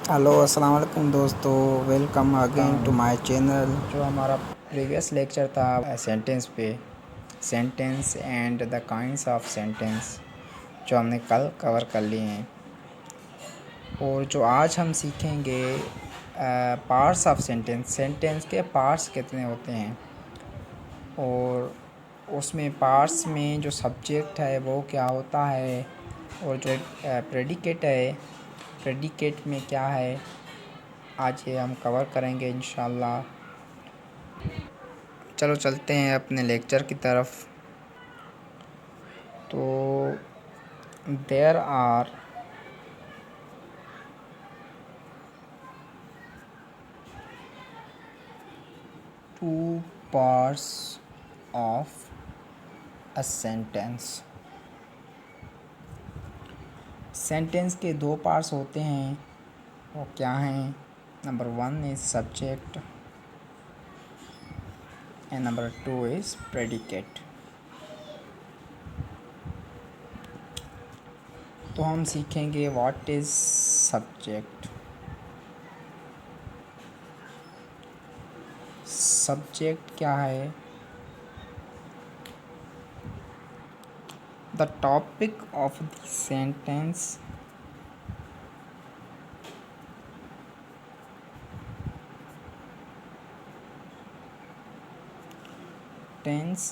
Hello अस्सलाम वालेकुम दोस्तों, welcome again to my channel. जो हमारा प्रीवियस लेक्चर था सेंटेंस पे, sentence and the kinds of sentence, जो हमने कल कवर कर लिए हैं। और जो आज हम सीखेंगे पार्ट्स ऑफ सेंटेंस, सेंटेंस के पार्ट्स कितने होते हैं, और उसमें पार्ट्स में जो सब्जेक्ट है वो क्या होता है, और जो प्रेडिकेट है, प्रेडिकेट में क्या है, आज ये हम कवर करेंगे इंशाल्लाह। चलो चलते हैं अपने लेक्चर की तरफ। तो there are two parts of a sentence. Sentence के दो पार्ट्स होते हैं, वो क्या हैं? Number 1 is subject and number 2 is predicate. तो हम सीखेंगे व्हाट इज़ सब्जेक्ट। सब्जेक्ट क्या है? The topic of the sentence tense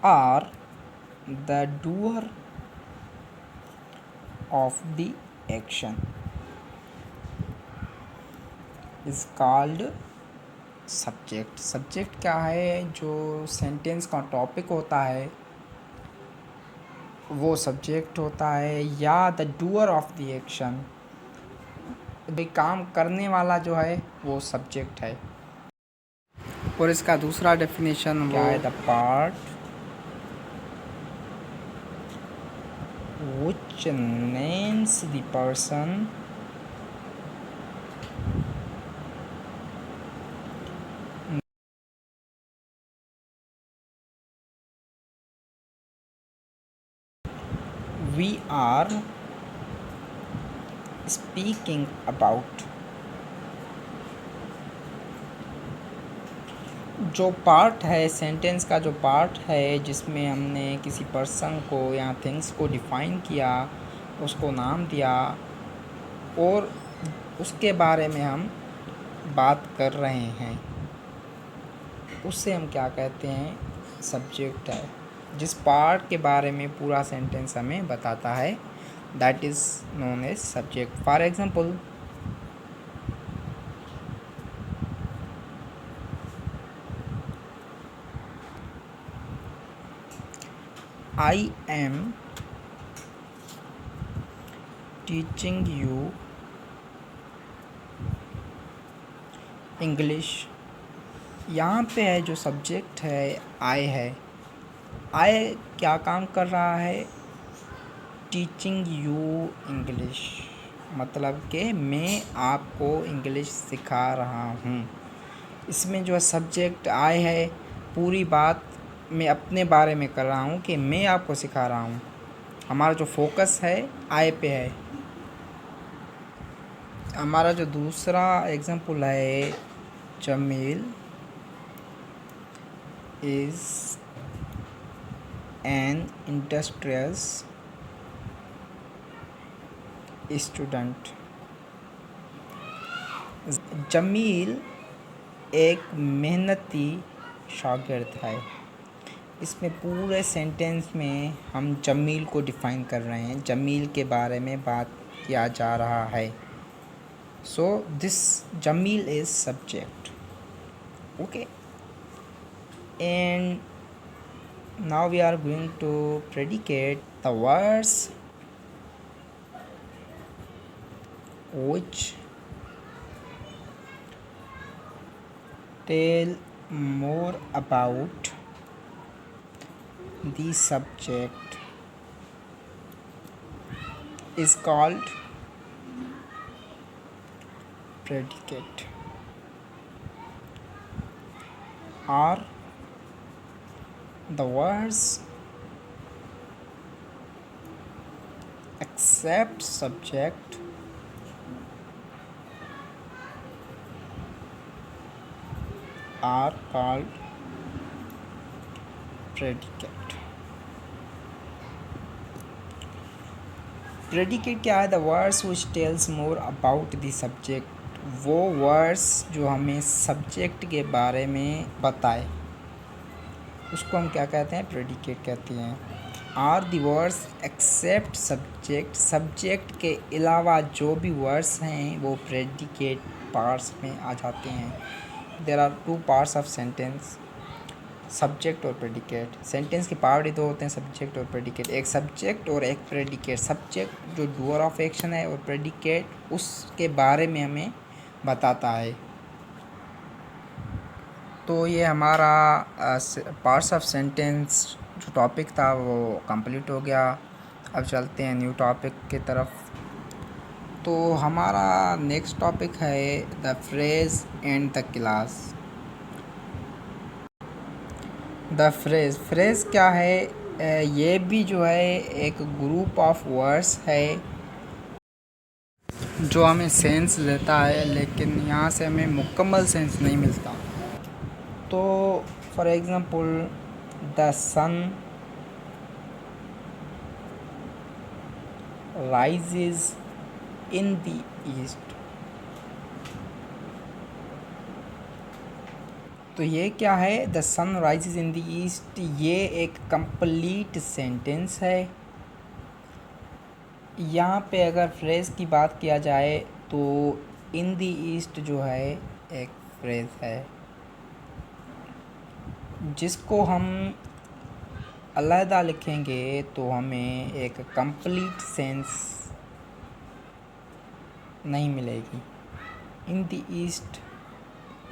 or the doer of the action is called subject। Subject क्या है? जो सेंटेंस का टॉपिक होता है वो सब्जेक्ट होता है, या the doer of the action, भाई काम करने वाला जो है वो सब्जेक्ट है। और इसका दूसरा डेफिनेशन क्या है? The part which names the person we are speaking about। जो पार्ट है सेंटेंस का, जो पार्ट है जिसमें हमने किसी पर्सन को या थिंग्स को डिफ़ाइन किया, उसको नाम दिया और उसके बारे में हम बात कर रहे हैं, उससे हम क्या कहते हैं? सब्जेक्ट है। जिस पार्ट के बारे में पूरा सेंटेंस हमें बताता है, that is known as subject. For example, I am teaching you English. यहाँ पे है जो सब्जेक्ट है, आई है। आई क्या काम कर रहा है? टीचिंग यू इंग्लिश, मतलब कि मैं आपको इंग्लिश सिखा रहा हूँ। इसमें जो सब्जेक्ट आई है, पूरी बात मैं अपने बारे में कर रहा हूँ कि मैं आपको सिखा रहा हूँ। हमारा जो फोकस है आई पे है। हमारा जो दूसरा एग्जांपल है, Jameel is an industrious student. Jameel एक मेहनती शागिर्द है। इसमें पूरे सेंटेंस में हम जमील को डिफ़ाइन कर रहे हैं, जमील के बारे में बात किया जा रहा है। So this Jameel is subject, okay. And now we are going to predicate the words which tell more about the subject is called predicate, or the words except subject are called predicate. Predicate क्या है? The words which tells more about the subject, वो words जो हमें subject के बारे में बताए, उसको हम क्या कहते हैं? प्रेडिकेट कहते हैं। Are the words except subject, subject के अलावा जो भी वर्ड्स हैं वो प्रेडिकेट पार्ट्स में आ जाते हैं। There are two parts of sentence, subject और प्रेडिकेट। सेंटेंस के पार्ट ही दो होते हैं, सब्जेक्ट और प्रेडिकेट। एक सब्जेक्ट और एक प्रेडिकेट। सब्जेक्ट जो डूअर ऑफ एक्शन है और प्रेडिकेट उसके बारे में हमें बताता है। तो ये हमारा पार्ट्स ऑफ सेंटेंस जो टॉपिक था वो कंप्लीट हो गया। अब चलते हैं न्यू टॉपिक की तरफ। तो हमारा नेक्स्ट टॉपिक है the phrase and the class. The phrase क्या है? ये भी जो है एक ग्रुप ऑफ वर्ड्स है जो हमें सेंस देता है, लेकिन यहाँ से हमें मुकम्मल सेंस नहीं मिलता। तो for example the sun rises in the east, तो ये क्या है? The sun rises in the east, ये एक कंप्लीट सेंटेंस है। यहाँ पे अगर फ्रेज की बात किया जाए तो इन द ईस्ट जो है एक फ्रेज है जिसको हम अलहदा लिखेंगे तो हमें एक कंप्लीट सेंस नहीं मिलेगी। इन the east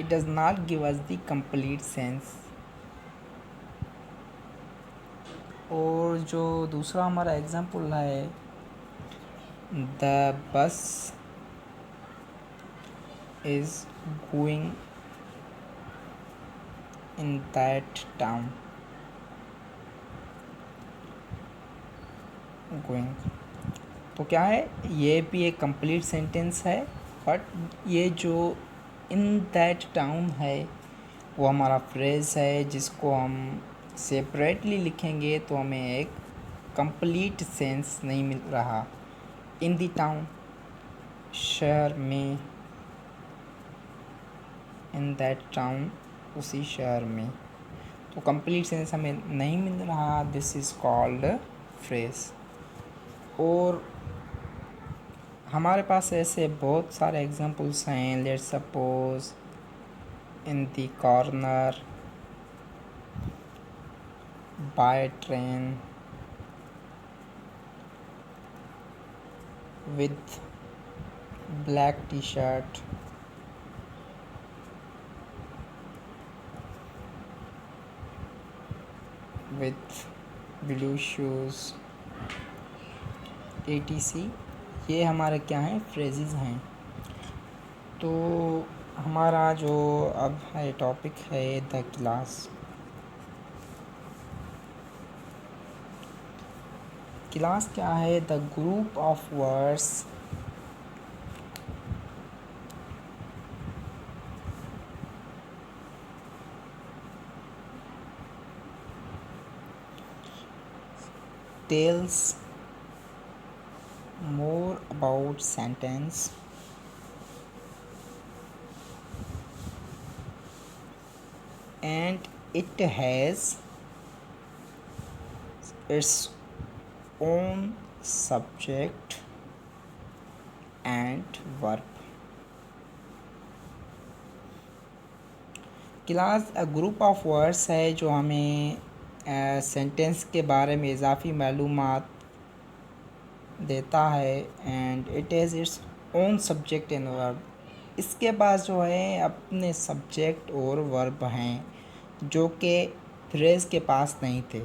it does not give us the complete sense. और जो दूसरा हमारा एग्जांपल है the bus is going in that town, going, तो क्या है? ये भी एक कंप्लीट सेंटेंस है, बट ये जो इन दैट टाउन है वो हमारा फ्रेज है जिसको हम सेपरेटली लिखेंगे तो हमें एक कंप्लीट सेंस नहीं मिल रहा। इन द टाउन, शहर में, इन दैट टाउन, उसी शहर में, तो कंप्लीट सेंस हमें नहीं मिल रहा। This is called phrase. और हमारे पास ऐसे बहुत सारे एग्जांपल्स हैं। Let's suppose in the corner, by train, with black T shirt, with blue shoes, etc. ये हमारे क्या हैं? फ्रेजेस हैं। तो हमारा जो अब है टॉपिक है द क्लास। क्लास क्या है? The group of words tells more about sentence and it has its own subject and verb. Class group of words है जो हमें सेंटेंस के बारे में इजाफी मालूमात देता है and it is its own subject and verb. इसके पास जो है अपने सब्जेक्ट और वर्ब हैं जो कि फ्रेज के पास नहीं थे।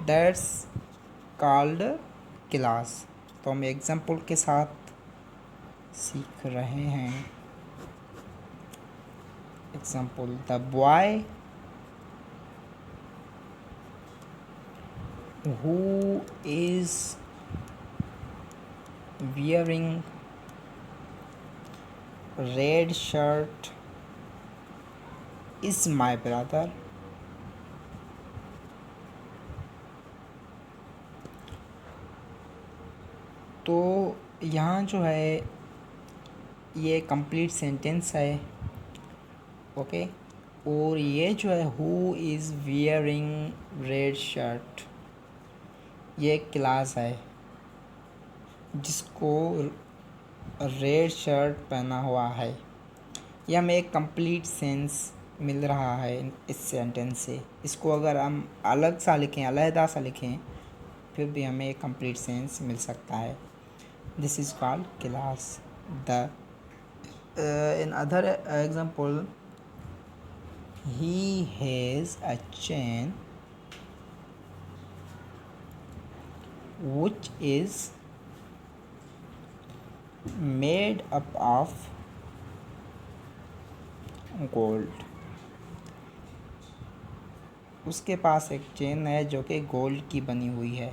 That's called class. तो हम एग्जांपल के साथ सीख रहे हैं। Example the boy who is wearing red shirt is my brother. तो यहाँ जो है ये कंप्लीट सेंटेंस है, ओके। और ये जो है who is wearing red shirt, ये क्लास है जिसको रेड शर्ट पहना हुआ है। ये हमें एक कंप्लीट सेंस मिल रहा है इस सेंटेंस से। इसको अगर हम अलग सा लिखें, अलहदा सा लिखें, फिर भी हमें एक कंप्लीट सेंस मिल सकता है। This is called class. The in other example, he has a chain which is made up of gold। उसके पास एक चेन है जो कि गोल्ड की बनी हुई है।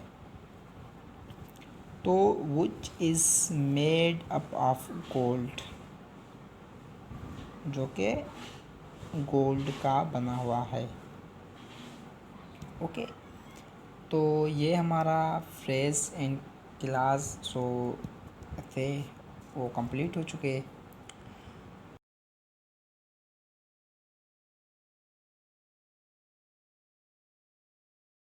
तो which is made up of gold, जो कि गोल्ड का बना हुआ है, ओके। तो ये हमारा फ्रेज इन क्लास जो थे वो कंप्लीट हो चुके।